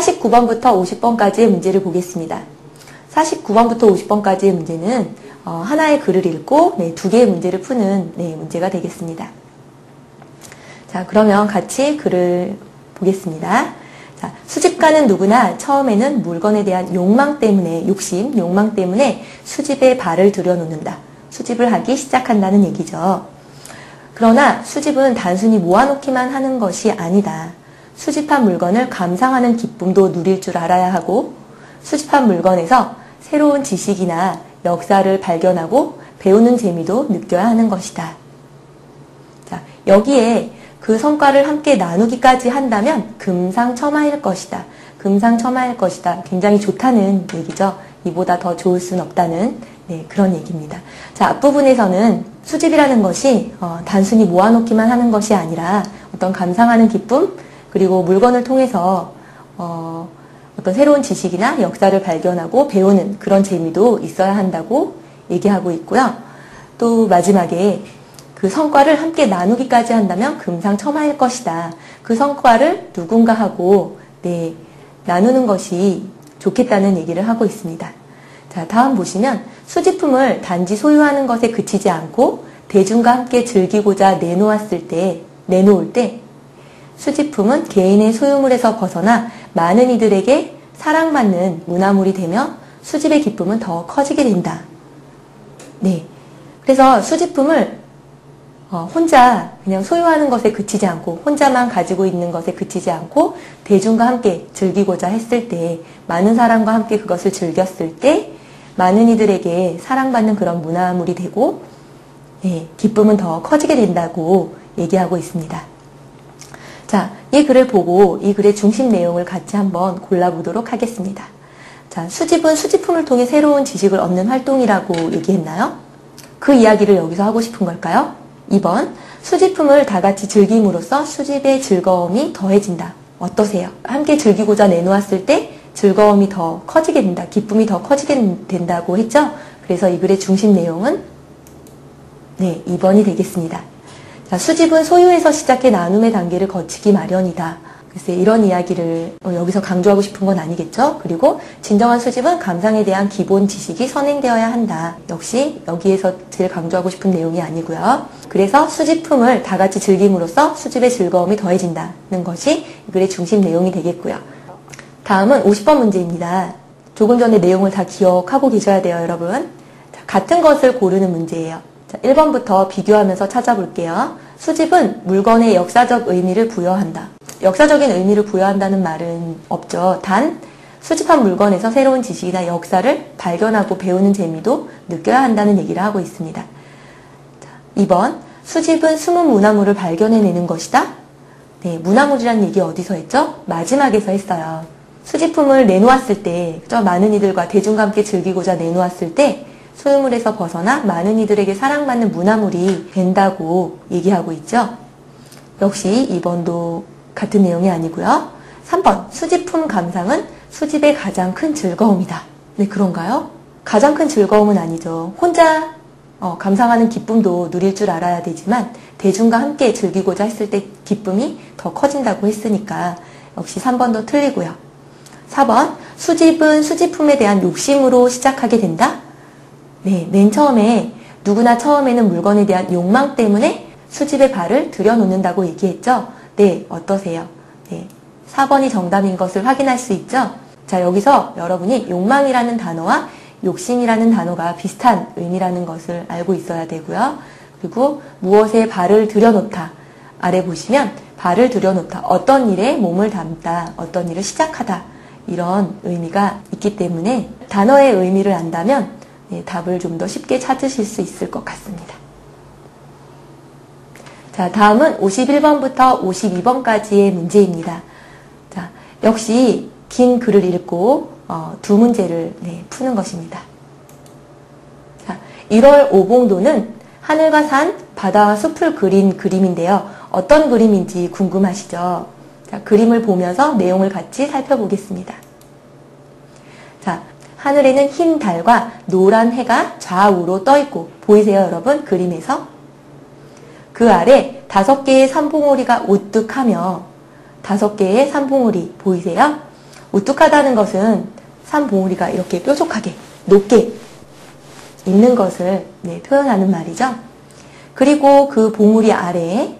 49번부터 50번까지의 문제를 보겠습니다. 49번부터 50번까지의 문제는 하나의 글을 읽고 두 개의 문제를 푸는 문제가 되겠습니다. 자, 그러면 같이 글을 보겠습니다. 자, 수집가는 누구나 처음에는 물건에 대한 욕망 때문에, 욕망 때문에 수집에 발을 들여놓는다. 수집을 하기 시작한다는 얘기죠. 그러나 수집은 단순히 모아놓기만 하는 것이 아니다. 수집한 물건을 감상하는 기쁨도 누릴 줄 알아야 하고, 수집한 물건에서 새로운 지식이나 역사를 발견하고 배우는 재미도 느껴야 하는 것이다. 자, 여기에 그 성과를 함께 나누기까지 한다면 금상첨화일 것이다. 금상첨화일 것이다. 굉장히 좋다는 얘기죠. 이보다 더 좋을 수는 없다는 그런 얘기입니다. 자, 앞부분에서는 수집이라는 것이 단순히 모아놓기만 하는 것이 아니라 어떤 감상하는 기쁨, 그리고 물건을 통해서 어떤 새로운 지식이나 역사를 발견하고 배우는 그런 재미도 있어야 한다고 얘기하고 있고요. 또 마지막에 그 성과를 함께 나누기까지 한다면 금상첨화일 것이다. 그 성과를 누군가하고 나누는 것이 좋겠다는 얘기를 하고 있습니다. 자, 다음 보시면 수집품을 단지 소유하는 것에 그치지 않고 대중과 함께 즐기고자 내놓을 때 수집품은 개인의 소유물에서 벗어나 많은 이들에게 사랑받는 문화물이 되며 수집의 기쁨은 더 커지게 된다. 그래서 수집품을 혼자 그냥 소유하는 것에 그치지 않고, 혼자만 가지고 있는 것에 그치지 않고 대중과 함께 즐기고자 했을 때, 많은 사람과 함께 그것을 즐겼을 때 많은 이들에게 사랑받는 그런 문화물이 되고 기쁨은 더 커지게 된다고 얘기하고 있습니다. 자, 이 글을 보고 이 글의 중심 내용을 같이 한번 골라보도록 하겠습니다. 자, 수집은 수집품을 통해 새로운 지식을 얻는 활동이라고 얘기했나요? 그 이야기를 여기서 하고 싶은 걸까요? 2번, 수집품을 다 같이 즐김으로써 수집의 즐거움이 더해진다. 어떠세요? 함께 즐기고자 내놓았을 때 즐거움이 더 커지게 된다. 기쁨이 더 커지게 된다고 했죠? 그래서 이 글의 중심 내용은 2번이 되겠습니다. 자, 수집은 소유에서 시작해 나눔의 단계를 거치기 마련이다. 글쎄, 이런 이야기를 여기서 강조하고 싶은 건 아니겠죠? 그리고 진정한 수집은 감상에 대한 기본 지식이 선행되어야 한다. 역시 여기에서 제일 강조하고 싶은 내용이 아니고요. 그래서 수집품을 다 같이 즐김으로써 수집의 즐거움이 더해진다는 것이 이 글의 중심 내용이 되겠고요. 다음은 50번 문제입니다. 조금 전에 내용을 다 기억하고 계셔야 돼요, 여러분. 자, 같은 것을 고르는 문제예요. 자, 1번부터 비교하면서 찾아볼게요. 수집은 물건에 역사적 의미를 부여한다. 역사적인 의미를 부여한다는 말은 없죠. 단 수집한 물건에서 새로운 지식이나 역사를 발견하고 배우는 재미도 느껴야 한다는 얘기를 하고 있습니다. 자, 2번, 수집은 숨은 문화물을 발견해내는 것이다. 문화물이라는 얘기 어디서 했죠? 마지막에서 했어요. 수집품을 내놓았을 때, 많은 이들과 대중과 함께 즐기고자 내놓았을 때 소유물에서 벗어나 많은 이들에게 사랑받는 문화물이 된다고 얘기하고 있죠. 역시 2번도 같은 내용이 아니고요. 3번, 수집품 감상은 수집의 가장 큰 즐거움이다. 그런가요? 가장 큰 즐거움은 아니죠. 혼자 감상하는 기쁨도 누릴 줄 알아야 되지만 대중과 함께 즐기고자 했을 때 기쁨이 더 커진다고 했으니까 역시 3번도 틀리고요. 4번, 수집은 수집품에 대한 욕심으로 시작하게 된다? 맨 처음에 누구나 처음에는 물건에 대한 욕망 때문에 수집의 발을 들여놓는다고 얘기했죠? 어떠세요? 4번이 정답인 것을 확인할 수 있죠? 자, 여기서 여러분이 욕망이라는 단어와 욕심이라는 단어가 비슷한 의미라는 것을 알고 있어야 되고요. 그리고 무엇에 발을 들여놓다. 아래 보시면 발을 들여놓다. 어떤 일에 몸을 담다. 어떤 일을 시작하다. 이런 의미가 있기 때문에 단어의 의미를 안다면 답을 좀 더 쉽게 찾으실 수 있을 것 같습니다. 자, 다음은 51번부터 52번까지의 문제입니다. 자, 역시 긴 글을 읽고 두 문제를 푸는 것입니다. 자, 1월 오봉도는 하늘과 산, 바다와 숲을 그린 그림인데요. 어떤 그림인지 궁금하시죠? 자, 그림을 보면서 내용을 같이 살펴보겠습니다. 자, 하늘에는 흰 달과 노란 해가 좌우로 떠 있고 보이세요, 여러분? 그림에서? 그 아래 5개의 산봉우리가 우뚝하며 5개의 산봉우리 보이세요? 우뚝하다는 것은 산 봉우리가 이렇게 뾰족하게 높게 있는 것을 표현하는 말이죠. 그리고 그 봉우리 아래에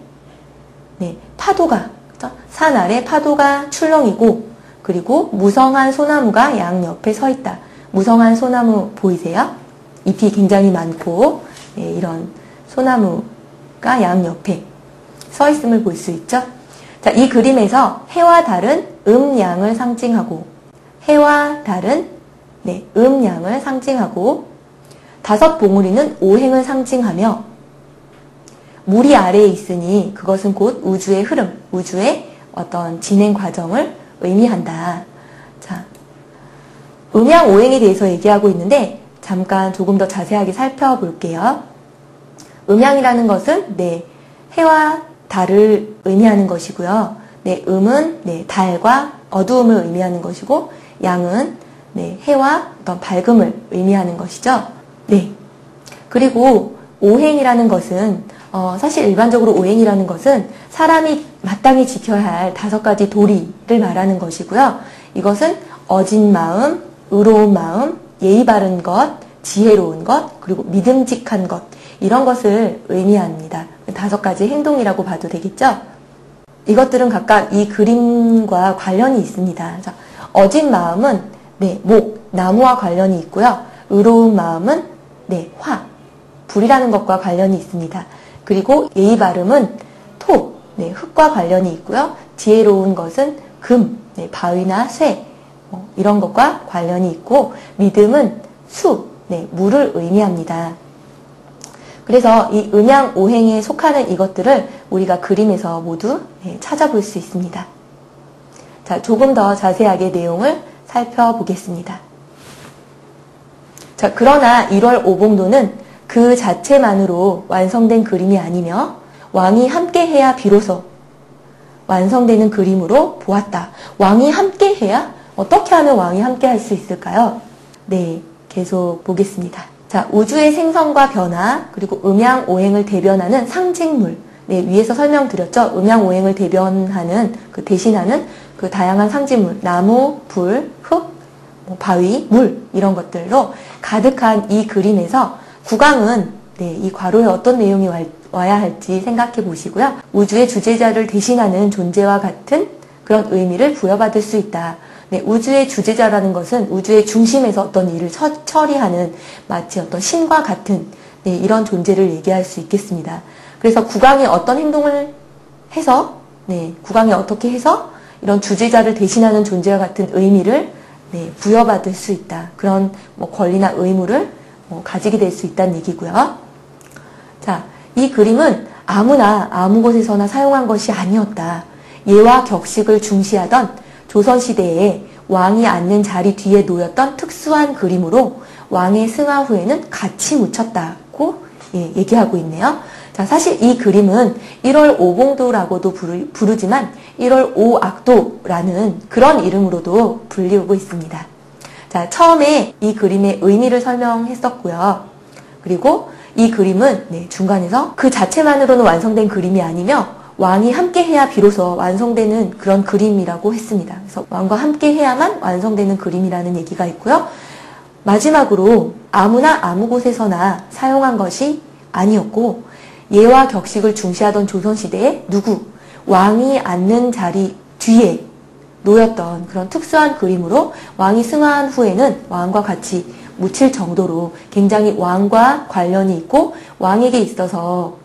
파도가, 그렇죠? 산 아래 파도가 출렁이고, 그리고 무성한 소나무가 양옆에 서 있다. 무성한 소나무 보이세요? 잎이 굉장히 많고 이런 소나무가 양옆에 서 있음을 볼 수 있죠. 자, 이 그림에서 해와 달은 양을 상징하고, 해와 달은 양을 상징하고, 5 봉우리는 오행을 상징하며, 물이 아래에 있으니 그것은 곧 우주의 흐름, 우주의 어떤 진행 과정을 의미한다. 자, 음양오행에 대해서 얘기하고 있는데 잠깐 조금 더 자세하게 살펴볼게요. 음양이라는 것은 해와 달을 의미하는 것이고요. 음은 달과 어두움을 의미하는 것이고, 양은 해와 어떤 밝음을 의미하는 것이죠. 그리고 오행이라는 것은 사실 일반적으로 오행이라는 것은 사람이 마땅히 지켜야 할 5가지 도리를 말하는 것이고요. 이것은 어진 마음, 의로운 마음, 예의 바른 것, 지혜로운 것, 그리고 믿음직한 것, 이런 것을 의미합니다. 5가지 행동이라고 봐도 되겠죠? 이것들은 각각 이 그림과 관련이 있습니다. 자, 어진 마음은 목, 나무와 관련이 있고요. 의로운 마음은 화, 불이라는 것과 관련이 있습니다. 그리고 예의 바름은 토, 흙과 관련이 있고요. 지혜로운 것은 금, 바위나 쇠, 이런 것과 관련이 있고, 믿음은 수, 물을 의미합니다. 그래서 이 음양 오행에 속하는 이것들을 우리가 그림에서 모두 찾아볼 수 있습니다. 자, 조금 더 자세하게 내용을 살펴보겠습니다. 자, 그러나 1월 오봉도는 그 자체만으로 완성된 그림이 아니며 왕이 함께해야 비로소 완성되는 그림으로 보았다. 왕이 함께해야? 어떻게 하면 왕이 함께할 수 있을까요? 계속 보겠습니다. 자, 우주의 생성과 변화, 그리고 음양오행을 대변하는 상징물. 위에서 설명드렸죠. 음양오행을 대변하는, 대신하는 그 다양한 상징물, 나무, 불, 흙, 바위, 물, 이런 것들로 가득한 이 그림에서 국왕은 이 괄호에 어떤 내용이 와야 할지 생각해 보시고요. 우주의 주재자를 대신하는 존재와 같은 그런 의미를 부여받을 수 있다. 우주의 주재자라는 것은 우주의 중심에서 어떤 일을 처리하는 마치 어떤 신과 같은 이런 존재를 얘기할 수 있겠습니다. 그래서 국왕이 어떤 행동을 해서, 국왕이 어떻게 해서 이런 주재자를 대신하는 존재와 같은 의미를 부여받을 수 있다. 그런 권리나 의무를 가지게 될 수 있다는 얘기고요. 자, 이 그림은 아무나 아무 곳에서나 사용한 것이 아니었다. 예와 격식을 중시하던 조선시대에 왕이 앉는 자리 뒤에 놓였던 특수한 그림으로 왕의 승하 후에는 같이 묻혔다고 얘기하고 있네요. 자, 사실 이 그림은 1월 오봉도라고도 부르지만 1월 오악도라는 그런 이름으로도 불리우고 있습니다. 자, 처음에 이 그림의 의미를 설명했었고요. 그리고 이 그림은 중간에서 그 자체만으로는 완성된 그림이 아니며 왕이 함께해야 비로소 완성되는 그런 그림이라고 했습니다. 그래서 왕과 함께해야만 완성되는 그림이라는 얘기가 있고요. 마지막으로 아무나 아무 곳에서나 사용한 것이 아니었고, 예와 격식을 중시하던 조선시대에 왕이 앉는 자리 뒤에 놓였던 그런 특수한 그림으로 왕이 승하한 후에는 왕과 같이 묻힐 정도로 굉장히 왕과 관련이 있고 왕에게 있어서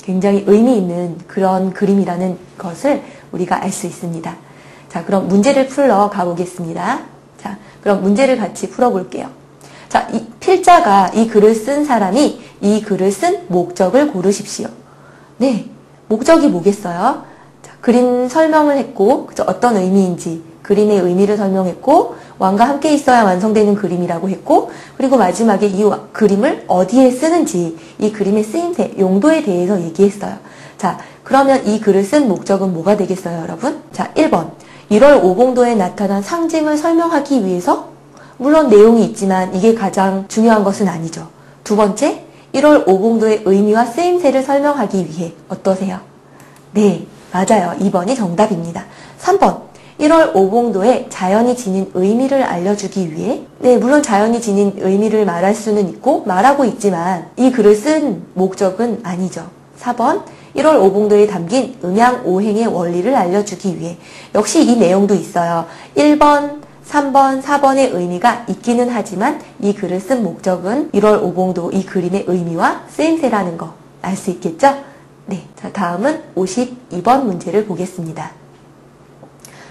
굉장히 의미 있는 그런 그림이라는 것을 우리가 알 수 있습니다. 자, 그럼 문제를 풀러 가보겠습니다. 자, 그럼 문제를 같이 풀어볼게요. 자, 이 필자가 이 글을 쓴 사람이 이 글을 쓴 목적을 고르십시오. 목적이 뭐겠어요? 자, 그림 설명을 했고, 어떤 의미인지, 그림의 의미를 설명했고, 왕과 함께 있어야 완성되는 그림이라고 했고, 그리고 마지막에 이 그림을 어디에 쓰는지, 이 그림의 쓰임새, 용도에 대해서 얘기했어요. 자, 그러면 이 글을 쓴 목적은 뭐가 되겠어요, 여러분? 자, 1번. 1월 오봉도에 나타난 상징을 설명하기 위해서? 물론 내용이 있지만 이게 가장 중요한 것은 아니죠. 두 번째, 1월 오봉도의 의미와 쓰임새를 설명하기 위해. 어떠세요? 네, 맞아요. 2번이 정답입니다. 3번. 1월 오봉도에 자연이 지닌 의미를 알려주기 위해 네, 물론 자연이 지닌 의미를 말할 수는 있고 말하고 있지만 이 글을 쓴 목적은 아니죠. 4번 1월 오봉도에 담긴 음양오행의 원리를 알려주기 위해 역시 이 내용도 있어요. 1번, 3번, 4번의 의미가 있기는 하지만 이 글을 쓴 목적은 1월 오봉도 이 그림의 의미와 쓰임새라는 거 알 수 있겠죠? 네, 자 다음은 52번 문제를 보겠습니다.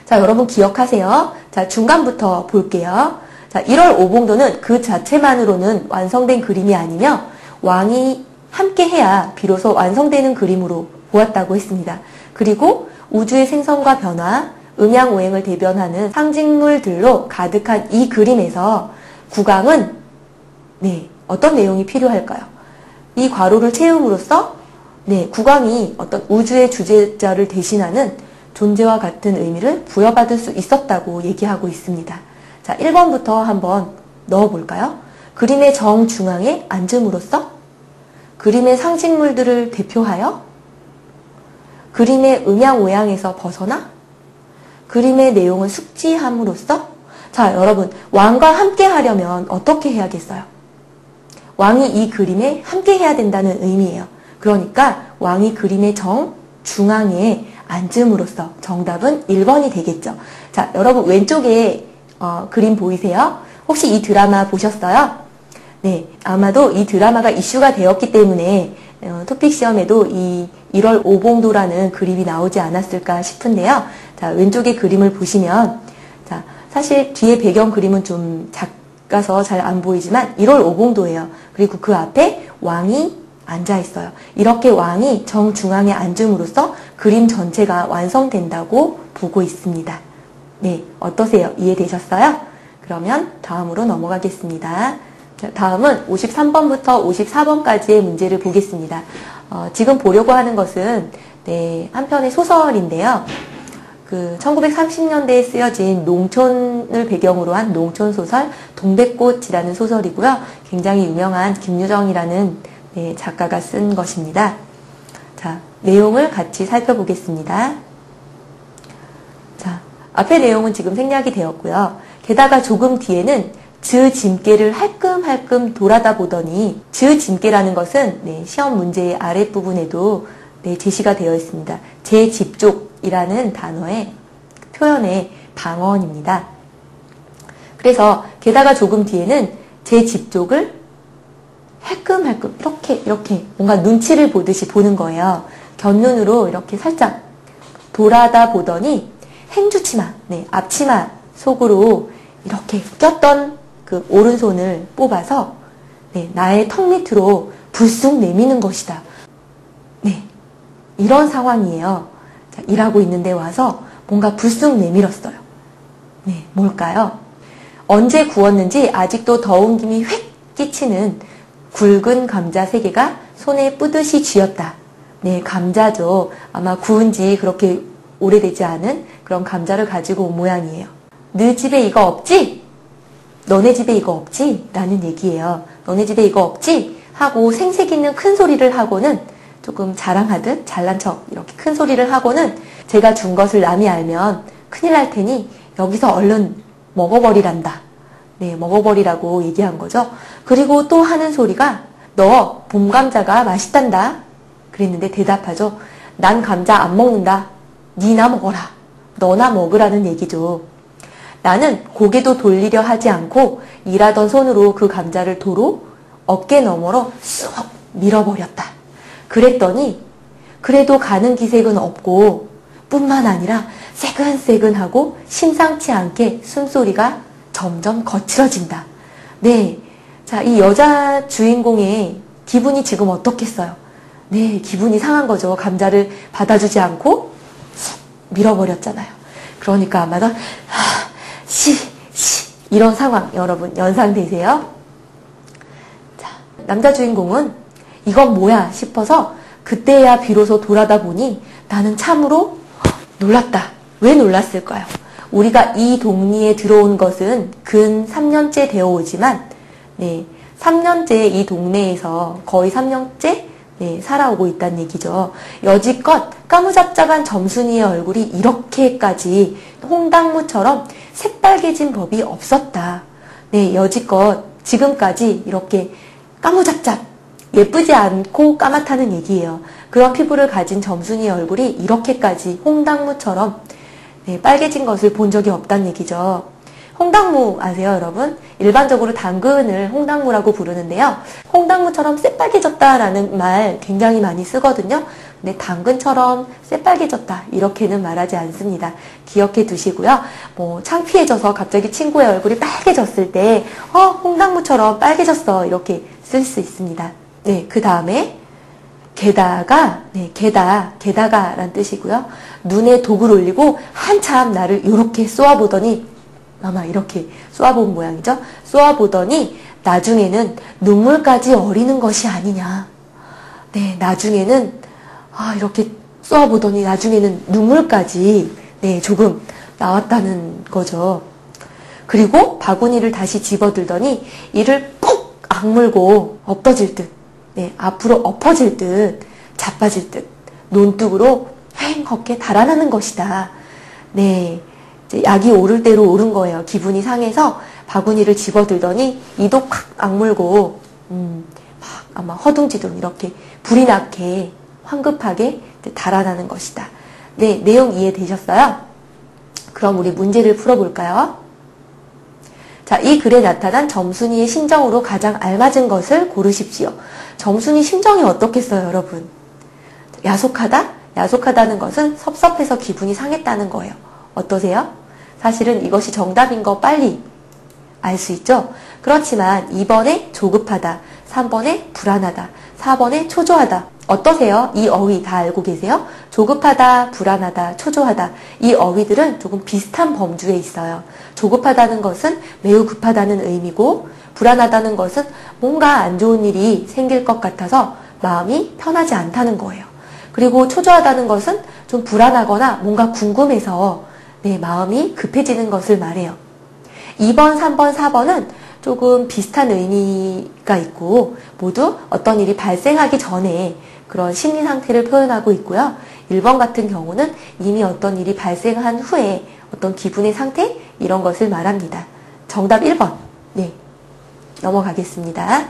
자, 여러분 기억하세요. 자, 중간부터 볼게요. 자, 1월 오봉도는 그 자체만으로는 완성된 그림이 아니며 왕이 함께 해야 비로소 완성되는 그림으로 보았다고 했습니다. 그리고 우주의 생성과 변화, 음양오행을 대변하는 상징물들로 가득한 이 그림에서 국왕은 네, 어떤 내용이 필요할까요? 이 괄호를 채움으로써 네, 국왕이 어떤 우주의 주재자를 대신하는 존재와 같은 의미를 부여받을 수 있었다고 얘기하고 있습니다. 자, 1번부터 한번 넣어볼까요? 그림의 정중앙에 앉음으로써 그림의 상징물들을 대표하여 그림의 음양오양에서 벗어나 그림의 내용을 숙지함으로써 자, 여러분 왕과 함께 하려면 어떻게 해야겠어요? 왕이 이 그림에 함께 해야 된다는 의미예요. 그러니까 왕이 그림의 정중앙에 앉음으로써 정답은 1번이 되겠죠. 자, 여러분 왼쪽에 그림 보이세요? 혹시 이 드라마 보셨어요? 네, 아마도 이 드라마가 이슈가 되었기 때문에 토픽 시험에도 이 1월 오봉도라는 그림이 나오지 않았을까 싶은데요. 자, 왼쪽의 그림을 보시면 자, 사실 뒤에 배경 그림은 좀 작아서 잘 안 보이지만 1월 오봉도예요. 그리고 그 앞에 왕이 앉아 있어요. 이렇게 왕이 정중앙에 앉음으로써 그림 전체가 완성된다고 보고 있습니다. 네, 어떠세요? 이해되셨어요? 그러면 다음으로 넘어가겠습니다. 자, 다음은 53번부터 54번까지의 문제를 보겠습니다. 지금 보려고 하는 것은 네, 한 편의 소설인데요. 그 1930년대에 쓰여진 농촌을 배경으로 한 농촌소설 동백꽃이라는 소설이고요. 굉장히 유명한 김유정이라는 네, 작가가 쓴 것입니다. 자, 내용을 같이 살펴보겠습니다. 자, 앞의 내용은 지금 생략이 되었고요. 게다가 조금 뒤에는 즈 짐께를 할끔할끔 돌아다 보더니 즈 짐께라는 것은 네, 시험 문제의 아랫부분에도 네, 제시가 되어 있습니다. 제 집족이라는 단어의 표현의 방언입니다. 그래서 게다가 조금 뒤에는 제 집족을 할끔할끔 이렇게 뭔가 눈치를 보듯이 보는 거예요. 곁눈으로 이렇게 살짝 돌아다 보더니 행주치마, 네, 앞치마 속으로 이렇게 꼈던 그 오른손을 뽑아서 네, 나의 턱 밑으로 불쑥 내미는 것이다. 네, 이런 상황이에요. 자, 일하고 있는데 와서 뭔가 불쑥 내밀었어요. 네, 뭘까요? 언제 구웠는지 아직도 더운 김이 휙 끼치는 굵은 감자 3개가 손에 뿌듯이 쥐었다. 네, 감자죠. 아마 구운 지 그렇게 오래되지 않은 그런 감자를 가지고 온 모양이에요. 너 집에 이거 없지? 너네 집에 이거 없지? 라는 얘기예요. 너네 집에 이거 없지? 하고 생색 있는 큰 소리를 하고는 조금 자랑하듯 잘난 척 이렇게 큰 소리를 하고는 제가 준 것을 남이 알면 큰일 날 테니 여기서 얼른 먹어버리란다. 네, 먹어버리라고 얘기한 거죠. 그리고 또 하는 소리가 너 봄감자가 맛있단다. 그랬는데 대답하죠. 난 감자 안 먹는다. 니나 먹어라. 너나 먹으라는 얘기죠. 나는 고개도 돌리려 하지 않고 일하던 손으로 그 감자를 도로 어깨 너머로 쑥 밀어버렸다. 그랬더니 그래도 가는 기색은 없고 뿐만 아니라 새근새근하고 심상치 않게 숨소리가 점점 거칠어진다. 네, 자, 이 여자 주인공의 기분이 지금 어떻겠어요? 네, 기분이 상한 거죠. 감자를 받아주지 않고 쑥 밀어버렸잖아요. 그러니까 아마도 이런 상황 여러분 연상되세요? 자, 남자 주인공은 이건 뭐야 싶어서 그때야 비로소 돌아다 보니 나는 참으로 놀랐다. 왜 놀랐을까요? 우리가 이 동리에 들어온 것은 근 3년째 되어 오지만 네, 3년째 이 동네에서 거의 3년째 네, 살아오고 있다는 얘기죠. 여지껏 까무잡잡한 점순이의 얼굴이 이렇게까지 홍당무처럼 새빨개진 법이 없었다. 네, 여지껏 지금까지 이렇게 까무잡잡, 예쁘지 않고 까맣다는 얘기예요. 그런 피부를 가진 점순이의 얼굴이 이렇게까지 홍당무처럼 네, 빨개진 것을 본 적이 없다는 얘기죠. 홍당무 아세요, 여러분? 일반적으로 당근을 홍당무라고 부르는데요. 홍당무처럼 새빨개졌다라는 말 굉장히 많이 쓰거든요. 근데 당근처럼 새빨개졌다 이렇게는 말하지 않습니다. 기억해 두시고요. 뭐 창피해져서 갑자기 친구의 얼굴이 빨개졌을 때 홍당무처럼 빨개졌어 이렇게 쓸 수 있습니다. 네, 그 다음에 게다가, 네, 게다가란 뜻이고요. 눈에 독을 올리고 한참 나를 이렇게 쏘아보더니 아마 이렇게 쏘아본 모양이죠. 쏘아보더니 나중에는 눈물까지 어리는 것이 아니냐. 네, 나중에는 이렇게 쏘아보더니 나중에는 눈물까지 네, 조금 나왔다는 거죠. 그리고 바구니를 다시 집어들더니 이를 푹 악물고 엎어질 듯, 네, 앞으로 엎어질 듯, 자빠질 듯 논뚝으로 휑하게 달아나는 것이다. 네. 약이 오를 대로 오른 거예요. 기분이 상해서 바구니를 집어들더니 이도 콱 악물고 막 아마 허둥지둥 이렇게 불이 나게 황급하게 달아나는 것이다. 네, 내용 이해되셨어요? 그럼 우리 문제를 풀어볼까요? 자, 이 글에 나타난 점순이의 심정으로 가장 알맞은 것을 고르십시오. 점순이 심정이 어떻겠어요, 여러분? 야속하다? 야속하다는 것은 섭섭해서 기분이 상했다는 거예요. 어떠세요? 사실은 이것이 정답인 거 빨리 알 수 있죠? 그렇지만 2번에 조급하다, 3번에 불안하다, 4번에 초조하다. 어떠세요? 이 어휘 다 알고 계세요? 조급하다, 불안하다, 초조하다. 이 어휘들은 조금 비슷한 범주에 있어요. 조급하다는 것은 매우 급하다는 의미고 불안하다는 것은 뭔가 안 좋은 일이 생길 것 같아서 마음이 편하지 않다는 거예요. 그리고 초조하다는 것은 좀 불안하거나 뭔가 궁금해서 네, 마음이 급해지는 것을 말해요. 2번, 3번, 4번은 조금 비슷한 의미가 있고 모두 어떤 일이 발생하기 전에 그런 심리 상태를 표현하고 있고요. 1번 같은 경우는 이미 어떤 일이 발생한 후에 어떤 기분의 상태 이런 것을 말합니다. 정답 1번. 네, 넘어가겠습니다.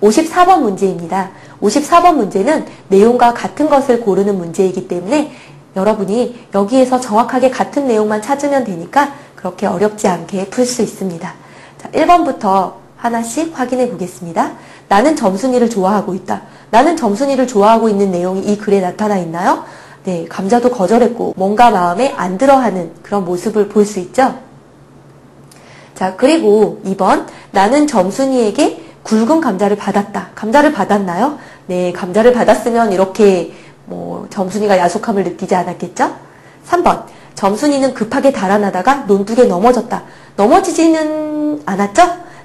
54번 문제입니다. 54번 문제는 내용과 같은 것을 고르는 문제이기 때문에 여러분이 여기에서 정확하게 같은 내용만 찾으면 되니까 그렇게 어렵지 않게 풀 수 있습니다. 자, 1번부터 하나씩 확인해 보겠습니다. 나는 점순이를 좋아하고 있다. 나는 점순이를 좋아하고 있는 내용이 이 글에 나타나 있나요? 네, 감자도 거절했고 뭔가 마음에 안 들어하는 그런 모습을 볼 수 있죠? 자, 그리고 2번 나는 점순이에게 굵은 감자를 받았다. 감자를 받았나요? 네, 감자를 받았으면 이렇게 점순이가 야속함을 느끼지 않았겠죠? 3번 점순이는 급하게 달아나다가 논둑에 넘어졌다. 넘어지지는 않았죠?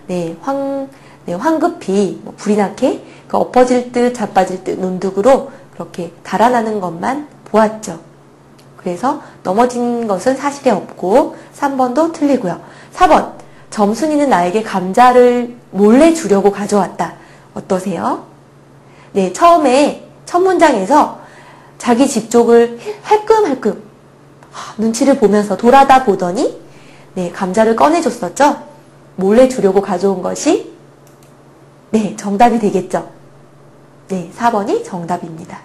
네, 황급히 불이 나게 엎어질 듯 자빠질 듯 논둑으로 그렇게 달아나는 것만 보았죠. 그래서 넘어진 것은 사실에 없고 3번도 틀리고요. 4번 점순이는 나에게 감자를 몰래 주려고 가져왔다. 어떠세요? 네, 처음에 첫 문장에서 자기 집 쪽을 할끔할끔 눈치를 보면서 돌아다 보더니 네, 감자를 꺼내줬었죠. 몰래 주려고 가져온 것이 네, 정답이 되겠죠. 네, 4번이 정답입니다.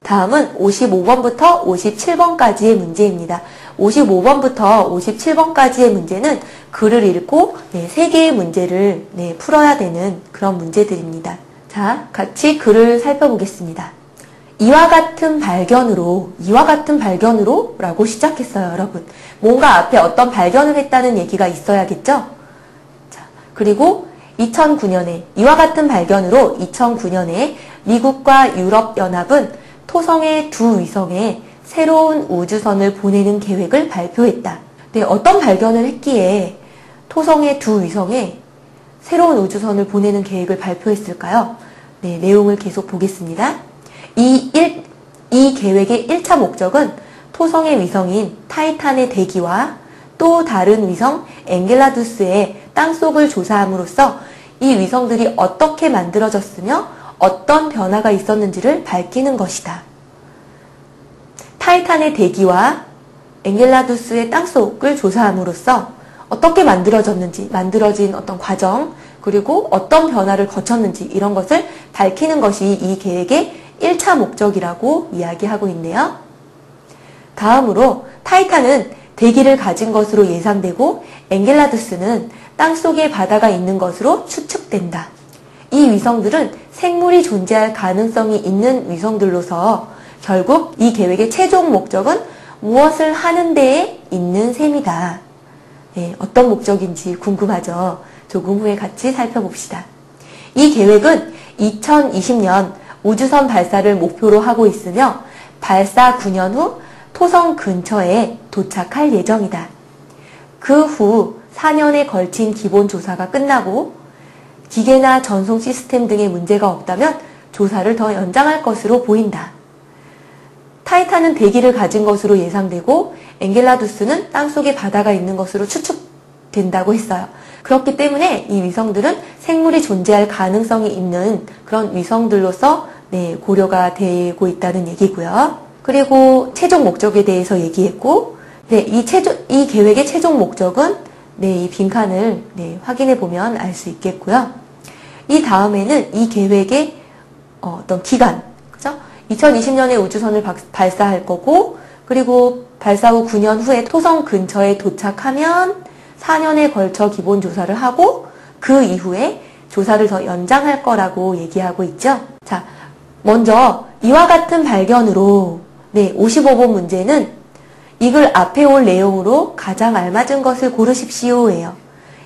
다음은 55번부터 57번까지의 문제입니다. 55번부터 57번까지의 문제는 글을 읽고 네, 3개의 문제를 네, 풀어야 되는 그런 문제들입니다. 자, 같이 글을 살펴보겠습니다. 이와 같은 발견으로 라고 시작했어요, 여러분. 뭔가 앞에 어떤 발견을 했다는 얘기가 있어야겠죠? 자, 그리고 2009년에, 이와 같은 발견으로 2009년에 미국과 유럽연합은 토성의 두 위성에 새로운 우주선을 보내는 계획을 발표했다. 네, 어떤 발견을 했기에 토성의 두 위성에 새로운 우주선을 보내는 계획을 발표했을까요? 네, 내용을 계속 보겠습니다. 이 계획의 1차 목적은 토성의 위성인 타이탄의 대기와 또 다른 위성 엔겔라두스의 땅속을 조사함으로써 이 위성들이 어떻게 만들어졌으며 어떤 변화가 있었는지를 밝히는 것이다. 타이탄의 대기와 엔겔라두스의 땅속을 조사함으로써 어떻게 만들어졌는지, 만들어진 어떤 과정, 그리고 어떤 변화를 거쳤는지 이런 것을 밝히는 것이 이 계획의 1차 목적이라고 이야기하고 있네요. 다음으로 타이탄은 대기를 가진 것으로 예상되고 엔겔라두스는 땅속에 바다가 있는 것으로 추측된다. 이 위성들은 생물이 존재할 가능성이 있는 위성들로서 결국 이 계획의 최종 목적은 무엇을 하는 데에 있는 셈이다. 네, 어떤 목적인지 궁금하죠? 조금 후에 같이 살펴봅시다. 이 계획은 2020년 우주선 발사를 목표로 하고 있으며 발사 9년 후 토성 근처에 도착할 예정이다. 그 후 4년에 걸친 기본 조사가 끝나고 기계나 전송 시스템 등의 문제가 없다면 조사를 더 연장할 것으로 보인다. 타이탄은 대기를 가진 것으로 예상되고 엔겔라두스는 땅속에 바다가 있는 것으로 추측된다고 했어요. 그렇기 때문에 이 위성들은 생물이 존재할 가능성이 있는 그런 위성들로서 고려가 되고 있다는 얘기고요. 그리고 최종 목적에 대해서 얘기했고, 이 계획의 최종 목적은 이 빈칸을 확인해 보면 알 수 있겠고요. 이 다음에는 이 계획의 어떤 기간, 그죠? 2020년에 우주선을 발사할 거고, 그리고 발사 후 9년 후에 토성 근처에 도착하면 4년에 걸쳐 기본 조사를 하고 그 이후에 조사를 더 연장할 거라고 얘기하고 있죠. 자, 먼저 이와 같은 발견으로 55번 문제는 이 글 앞에 올 내용으로 가장 알맞은 것을 고르십시오예요.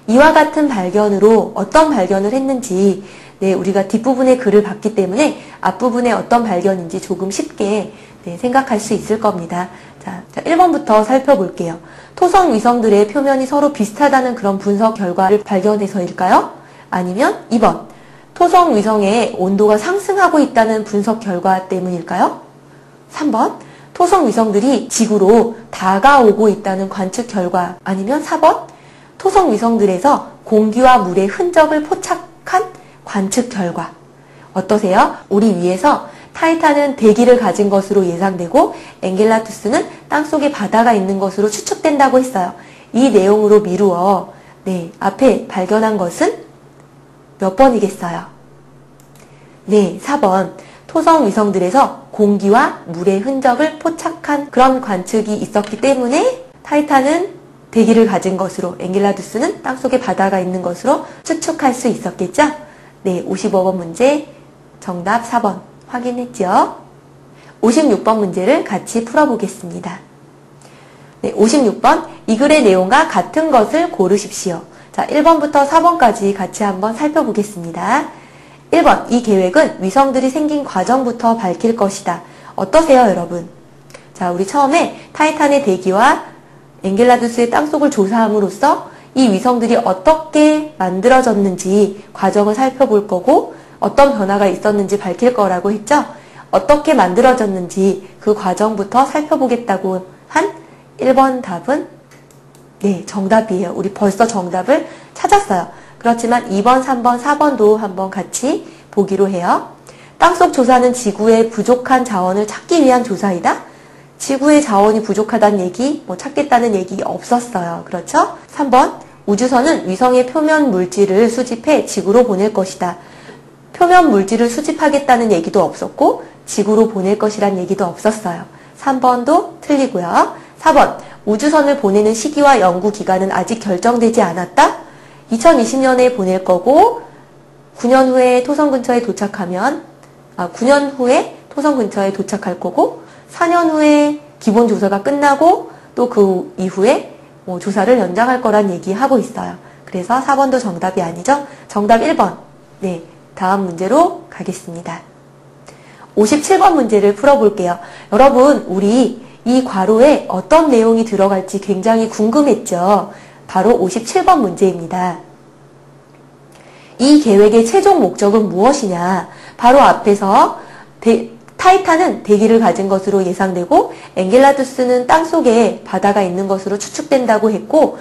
이와 같은 발견으로 어떤 발견을 했는지 우리가 뒷부분의 글을 봤기 때문에 앞부분에 어떤 발견인지 조금 쉽게 생각할 수 있을 겁니다. 자, 1번부터 살펴볼게요. 토성 위성들의 표면이 서로 비슷하다는 그런 분석 결과를 발견해서일까요? 아니면 2번, 토성 위성의 온도가 상승하고 있다는 분석 결과 때문일까요? 3번, 토성 위성들이 지구로 다가오고 있다는 관측 결과, 아니면 4번, 토성 위성들에서 공기와 물의 흔적을 포착한 관측 결과. 어떠세요? 우리 위에서 타이탄은 대기를 가진 것으로 예상되고 엔겔라두스는 땅속에 바다가 있는 것으로 추측된다고 했어요. 이 내용으로 미루어 앞에 발견한 것은 몇 번이겠어요? 4번. 토성 위성들에서 공기와 물의 흔적을 포착한 그런 관측이 있었기 때문에 타이탄은 대기를 가진 것으로, 엔겔라두스는 땅속에 바다가 있는 것으로 추측할 수 있었겠죠? 55번 문제 정답 4번 확인했죠? 56번 문제를 같이 풀어보겠습니다. 56번 이 글의 내용과 같은 것을 고르십시오. 자, 1번부터 4번까지 같이 한번 살펴보겠습니다. 1번 이 계획은 위성들이 생긴 과정부터 밝힐 것이다. 어떠세요, 여러분? 자, 우리 처음에 타이탄의 대기와 엔겔라두스의 땅속을 조사함으로써 이 위성들이 어떻게 만들어졌는지 과정을 살펴볼 거고 어떤 변화가 있었는지 밝힐 거라고 했죠? 어떻게 만들어졌는지 그 과정부터 살펴보겠다고 한 1번 답은 정답이에요. 우리 벌써 정답을 찾았어요. 그렇지만 2번, 3번, 4번도 한번 같이 보기로 해요. 땅속 조사는 지구의 부족한 자원을 찾기 위한 조사이다. 지구의 자원이 부족하다는 얘기, 찾겠다는 얘기 없었어요. 그렇죠? 3번, 우주선은 위성의 표면 물질을 수집해 지구로 보낼 것이다. 표면 물질을 수집하겠다는 얘기도 없었고 지구로 보낼 것이란 얘기도 없었어요. 3번도 틀리고요. 4번, 우주선을 보내는 시기와 연구 기간은 아직 결정되지 않았다. 2020년에 보낼 거고 9년 후에 토성 근처에 도착할 거고 4년 후에 기본 조사가 끝나고 또 그 이후에 조사를 연장할 거란 얘기하고 있어요. 그래서 4번도 정답이 아니죠. 정답 1번. 다음 문제로 가겠습니다. 57번 문제를 풀어볼게요. 여러분, 우리 이 괄호에 어떤 내용이 들어갈지 굉장히 궁금했죠. 바로 57번 문제입니다. 이 계획의 최종 목적은 무엇이냐? 바로 앞에서 타이탄은 대기를 가진 것으로 예상되고 엔겔라두스는 땅속에 바다가 있는 것으로 추측된다고 했고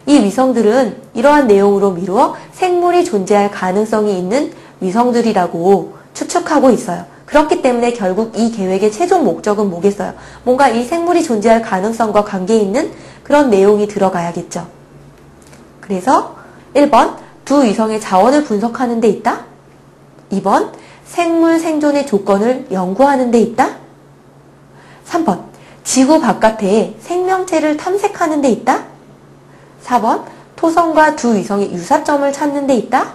이 위성들은 이러한 내용으로 미루어 생물이 존재할 가능성이 있는 위성들이라고 추측하고 있어요. 그렇기 때문에 결국 이 계획의 최종 목적은 뭐겠어요? 뭔가 이 생물이 존재할 가능성과 관계 있는 그런 내용이 들어가야겠죠. 그래서 1번, 두 위성의 자원을 분석하는 데 있다. 2번, 생물 생존의 조건을 연구하는 데 있다. 3번, 지구 바깥에 생명체를 탐색하는 데 있다. 4번, 토성과 두 위성의 유사점을 찾는 데 있다.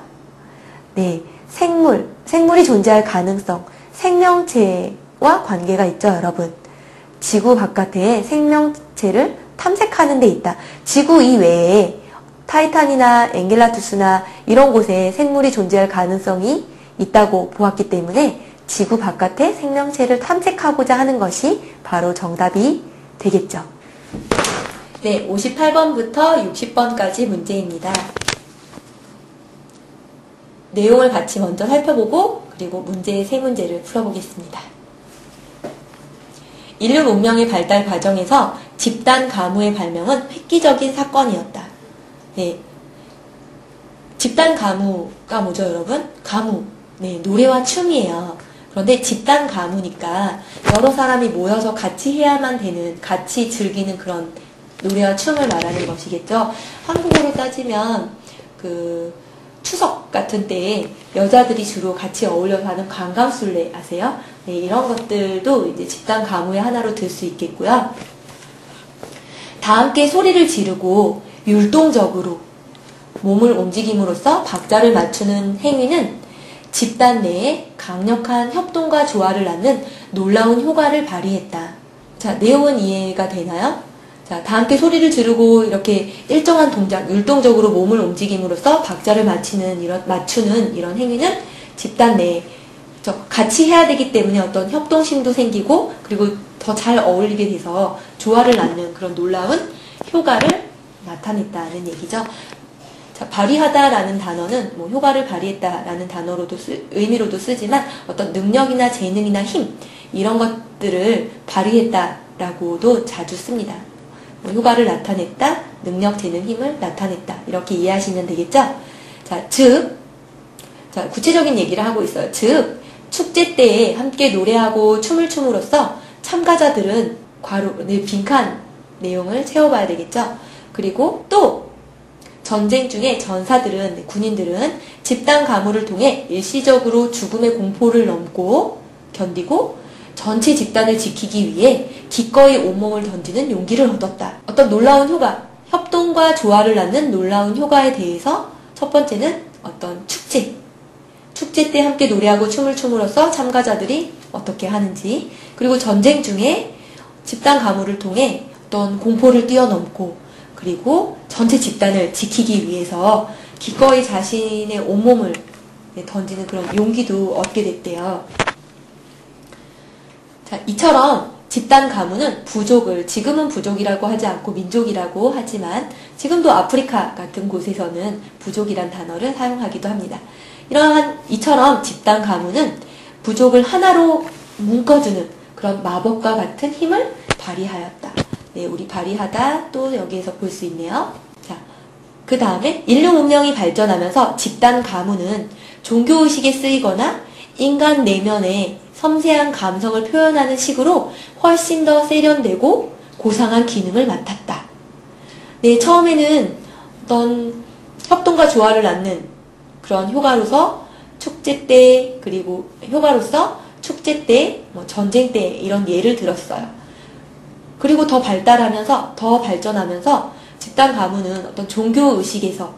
네, 생물이 존재할 가능성, 생명체와 관계가 있죠, 여러분. 지구 바깥에 생명체를 탐색하는 데 있다. 지구 이외에 타이탄이나 엔겔라투스나 이런 곳에 생물이 존재할 가능성이 있다고 보았기 때문에 지구 바깥에 생명체를 탐색하고자 하는 것이 바로 정답이 되겠죠. 네, 58번부터 60번까지 문제입니다. 내용을 같이 먼저 살펴보고 그리고 문제의 세 문제를 풀어보겠습니다. 인류 문명의 발달 과정에서 집단 가무의 발명은 획기적인 사건이었다. 네, 집단 가무가 뭐죠, 여러분? 가무. 네, 노래와 춤이에요. 그런데 집단 가무니까 여러 사람이 모여서 같이 해야만 되는, 같이 즐기는 그런 노래와 춤을 말하는 것이겠죠. 한국어로 따지면 추석 같은 때에 여자들이 주로 같이 어울려서 하는 관광술래 아세요? 네, 이런 것들도 이제 집단 가무의 하나로 들 수 있겠고요. 다 함께 소리를 지르고 율동적으로 몸을 움직임으로써 박자를 맞추는 행위는 집단 내에 강력한 협동과 조화를 낳는 놀라운 효과를 발휘했다. 자, 내용은 이해가 되나요? 자, 다 함께 소리를 지르고 이렇게 일정한 동작, 율동적으로 몸을 움직임으로써 박자를 맞추는 이런 행위는 집단 내에 같이 해야 되기 때문에 어떤 협동심도 생기고 그리고 더 잘 어울리게 돼서 조화를 낳는 그런 놀라운 효과를 나타냈다는 얘기죠. 자, 발휘하다라는 단어는 뭐 효과를 발휘했다라는 단어로도 의미로도 쓰지만 어떤 능력이나 재능이나 힘 이런 것들을 발휘했다라고도 자주 씁니다. 뭐 효과를 나타냈다, 능력, 재능, 힘을 나타냈다 이렇게 이해하시면 되겠죠? 자, 구체적인 얘기를 하고 있어요. 즉, 축제 때에 함께 노래하고 춤을 춤으로써 참가자들은 빈칸 내용을 채워봐야 되겠죠? 그리고 또 전쟁 중에 전사들은, 군인들은 집단 가무를 통해 일시적으로 죽음의 공포를 견디고 전체 집단을 지키기 위해 기꺼이 온몸을 던지는 용기를 얻었다. 어떤 놀라운 효과, 협동과 조화를 낳는 놀라운 효과에 대해서 첫 번째는 어떤 축제 때 함께 노래하고 춤을 춤으로써 참가자들이 어떻게 하는지, 그리고 전쟁 중에 집단 가무를 통해 어떤 공포를 뛰어넘고 그리고 전체 집단을 지키기 위해서 기꺼이 자신의 온몸을 던지는 그런 용기도 얻게 됐대요. 자, 이처럼 집단 가무는 부족을, 지금은 부족이라고 하지 않고 민족이라고 하지만 지금도 아프리카 같은 곳에서는 부족이란 단어를 사용하기도 합니다. 이처럼 집단 가무는 부족을 하나로 묶어주는 그런 마법과 같은 힘을 발휘하였다. 네, 우리 발휘하다 또 여기에서 볼 수 있네요. 자, 그 다음에 인류 문명이 발전하면서 집단 가무는 종교의식에 쓰이거나 인간 내면의 섬세한 감성을 표현하는 식으로 훨씬 더 세련되고 고상한 기능을 맡았다. 네, 처음에는 어떤 협동과 조화를 낳는 그런 효과로서 축제 때, 그리고 효과로서 축제 때, 전쟁 때 이런 예를 들었어요. 그리고 더 발달하면서, 더 발전하면서 집단 가무는 어떤 종교의식에서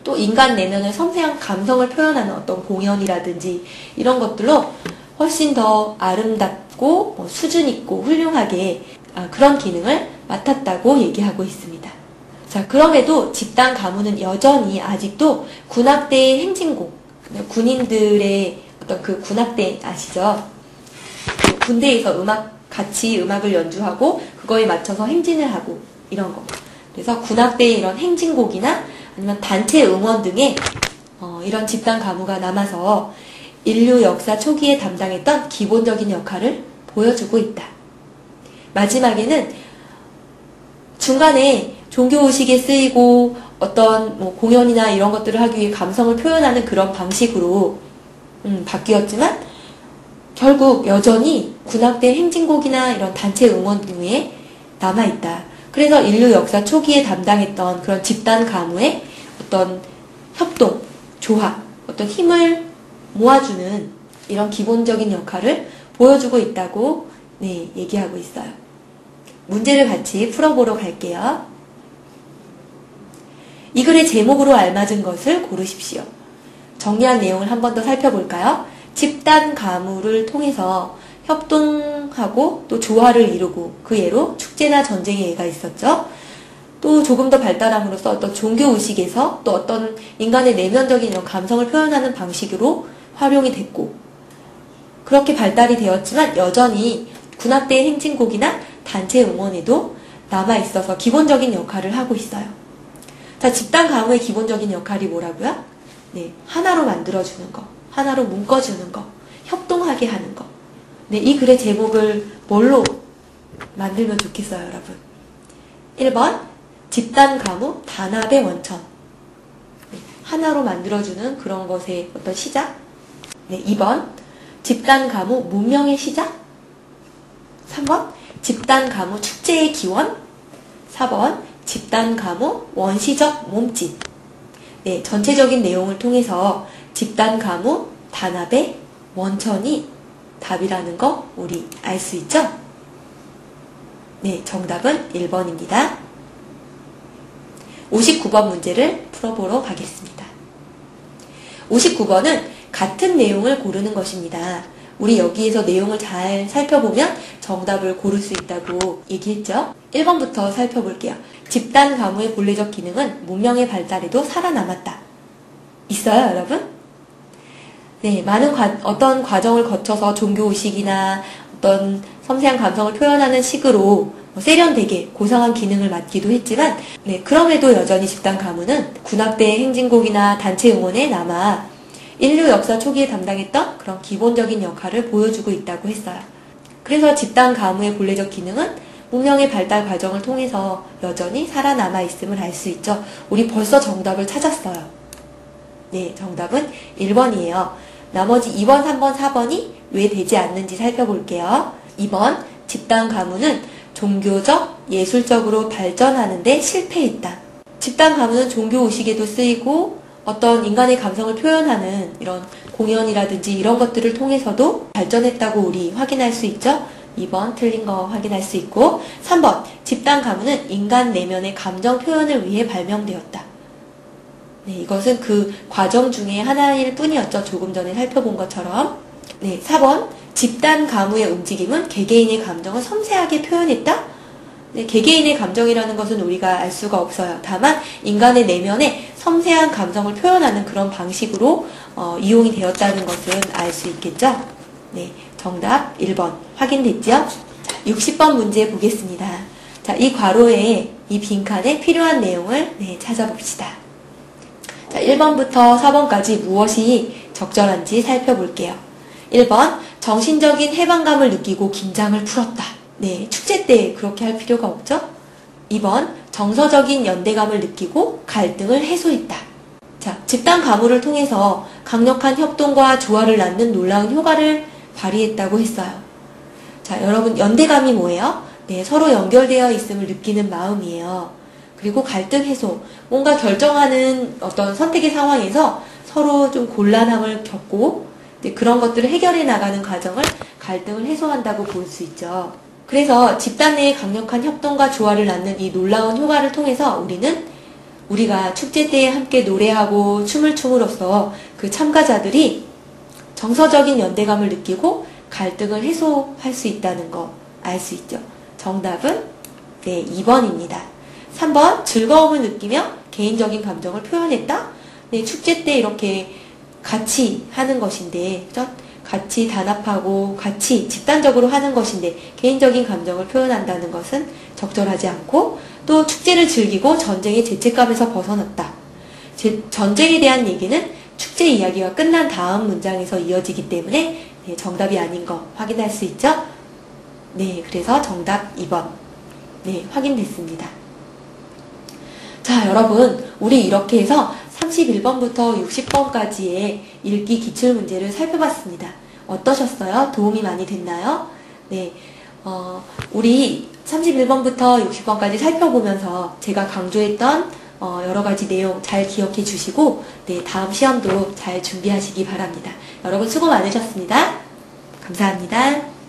또 인간 내면의 섬세한 감성을 표현하는 어떤 공연이라든지 이런 것들로 훨씬 더 아름답고 수준 있고 훌륭하게 그런 기능을 맡았다고 얘기하고 있습니다. 자, 그럼에도 집단 가무는 여전히 아직도 군악대의 행진곡, 군인들의 어떤 그 군악대 아시죠? 군대에서 같이 음악을 연주하고 그거에 맞춰서 행진을 하고 이런 거. 그래서 군악대의 이런 행진곡이나 아니면 단체 응원 등의 이런 집단 가무가 남아서 인류 역사 초기에 담당했던 기본적인 역할을 보여주고 있다. 마지막에는 중간에 종교의식에 쓰이고 어떤 뭐 공연이나 이런 것들을 하기 위해 감성을 표현하는 그런 방식으로 바뀌었지만 결국 여전히 군악대 행진곡이나 이런 단체 응원 등에 남아있다. 그래서 인류 역사 초기에 담당했던 그런 집단 가무의 어떤 협동, 조합, 어떤 힘을 모아주는 이런 기본적인 역할을 보여주고 있다고 얘기하고 있어요. 문제를 같이 풀어보러 갈게요. 이 글의 제목으로 알맞은 것을 고르십시오. 정리한 내용을 한 번 더 살펴볼까요? 집단 가무를 통해서 협동하고 또 조화를 이루고 그 예로 축제나 전쟁의 예가 있었죠. 또 조금 더 발달함으로써 어떤 종교의식에서 또 어떤 인간의 내면적인 이런 감성을 표현하는 방식으로 활용이 됐고 그렇게 발달이 되었지만 여전히 군악대의 행진곡이나 단체 응원에도 남아있어서 기본적인 역할을 하고 있어요. 자, 집단 가무의 기본적인 역할이 뭐라고요? 하나로 만들어주는 거, 하나로 묶어주는 거, 협동하게 하는 거. 이 글의 제목을 뭘로 만들면 좋겠어요, 여러분? 1번, 집단 가무 단합의 원천. 하나로 만들어주는 그런 것의 어떤 시작. 2번, 집단 가무 문명의 시작. 3번, 집단 가무 축제의 기원. 4번, 집단 가무 원시적 몸짓. 전체적인 내용을 통해서 집단 가무 단합의 원천이 답이라는 거 우리 알 수 있죠? 정답은 1번입니다. 59번 문제를 풀어보러 가겠습니다. 59번은 같은 내용을 고르는 것입니다. 우리 여기에서 내용을 잘 살펴보면 정답을 고를 수 있다고 얘기했죠? 1번부터 살펴볼게요. 집단 가무의 본래적 기능은 문명의 발달에도 살아남았다. 있어요, 여러분? 많은 어떤 과정을 거쳐서 종교의식이나 어떤 섬세한 감성을 표현하는 식으로 세련되게 고상한 기능을 맡기도 했지만 그럼에도 여전히 집단 가무는 군악대의 행진곡이나 단체 응원에 남아 인류 역사 초기에 담당했던 그런 기본적인 역할을 보여주고 있다고 했어요. 그래서 집단 가무의 본래적 기능은 문명의 발달 과정을 통해서 여전히 살아남아 있음을 알 수 있죠. 우리 벌써 정답을 찾았어요. 정답은 1번이에요. 나머지 2번, 3번, 4번이 왜 되지 않는지 살펴볼게요. 2번, 집단 가무는 종교적, 예술적으로 발전하는 데 실패했다. 집단 가무는 종교의식에도 쓰이고 어떤 인간의 감성을 표현하는 이런 공연이라든지 이런 것들을 통해서도 발전했다고 우리 확인할 수 있죠. 2번 틀린 거 확인할 수 있고 3번 집단 가무는 인간 내면의 감정 표현을 위해 발명되었다. 이것은 그 과정 중에 하나일 뿐이었죠. 조금 전에 살펴본 것처럼. 4번 집단 가무의 움직임은 개개인의 감정을 섬세하게 표현했다. 개개인의 감정이라는 것은 우리가 알 수가 없어요. 다만 인간의 내면에 섬세한 감정을 표현하는 그런 방식으로 이용이 되었다는 것은 알 수 있겠죠. 정답 1번 확인됐죠? 자, 60번 문제 보겠습니다. 자, 이 괄호에 이 빈칸에 필요한 내용을 찾아봅시다. 자, 1번부터 4번까지 무엇이 적절한지 살펴볼게요. 1번 정신적인 해방감을 느끼고 긴장을 풀었다. 축제 때 그렇게 할 필요가 없죠? 2번 정서적인 연대감을 느끼고 갈등을 해소했다. 자, 집단 가무를 통해서 강력한 협동과 조화를 낳는 놀라운 효과를 발휘했다고 했어요. 자, 여러분 연대감이 뭐예요? 서로 연결되어 있음을 느끼는 마음이에요. 그리고 갈등 해소, 뭔가 결정하는 어떤 선택의 상황에서 서로 좀 곤란함을 겪고 그런 것들을 해결해 나가는 과정을 갈등을 해소한다고 볼 수 있죠. 그래서 집단 내의 강력한 협동과 조화를 낳는 이 놀라운 효과를 통해서 우리가 축제 때에 함께 노래하고 춤을 춤으로써 그 참가자들이 정서적인 연대감을 느끼고 갈등을 해소할 수 있다는 거 알 수 있죠. 정답은 2번입니다. 3번 즐거움을 느끼며 개인적인 감정을 표현했다. 축제 때 이렇게 같이 하는 것인데 그죠? 같이 단합하고 같이 집단적으로 하는 것인데 개인적인 감정을 표현한다는 것은 적절하지 않고 또 축제를 즐기고 전쟁의 죄책감에서 벗어났다. 전쟁에 대한 얘기는 축제 이야기가 끝난 다음 문장에서 이어지기 때문에 정답이 아닌 거 확인할 수 있죠? 그래서 정답 2번 확인됐습니다. 자, 여러분, 우리 이렇게 해서 31번부터 60번까지의 읽기 기출문제를 살펴봤습니다. 어떠셨어요? 도움이 많이 됐나요? 네, 우리 31번부터 60번까지 살펴보면서 제가 강조했던 여러 가지 내용 잘 기억해 주시고, 네, 다음 시험도 잘 준비하시기 바랍니다. 여러분 수고 많으셨습니다. 감사합니다.